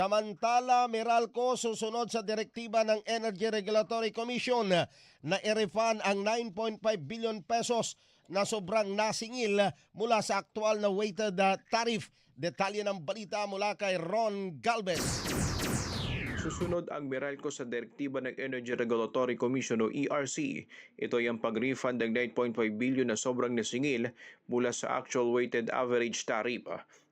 Samantala, Meralco susunod sa direktiba ng Energy Regulatory Commission na i-refund ang 9.5 billion pesos na sobrang nasingil mula sa aktual na weighted tariff. Detalye ng balita mula kay Ron Galvez. Susunod ang Meralco sa direktiba ng Energy Regulatory Commission o ERC. Ito ay ang pag-refund ng 9.5 billion na sobrang nasingil mula sa actual weighted average tariff.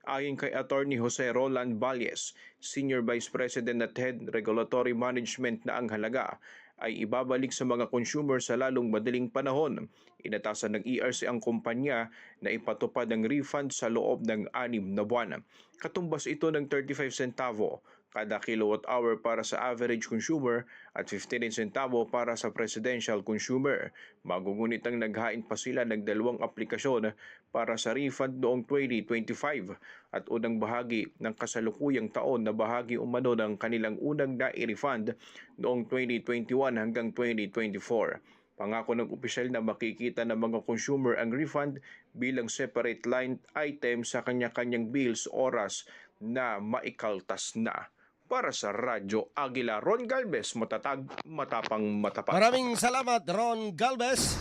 Ayon kay Attorney Jose Roland Valles, Senior Vice President at Head Regulatory Management na ang halaga ay ibabalik sa mga consumer sa lalong madaling panahon. Inatasan ng ERC ang kumpanya na ipatupad ang refund sa loob ng 6 na buwan. Katumbas ito ng 35 centavo kada kilowatt hour para sa average consumer at 59 centavo para sa presidential consumer. Magungunit ang naghain pa sila ng dalawang aplikasyon para sa refund noong 2025 at unang bahagi ng kasalukuyang taon na bahagi umano ng kanilang unang nai-refund noong 2021 hanggang 2024. Pangako ng opisyal na makikita ng mga consumer ang refund bilang separate line item sa kanya-kanyang bills oras na maikaltas na. Para sa Radyo Agila, Ron Galvez, matatag, matapang, matapat. Maraming salamat, Ron Galvez.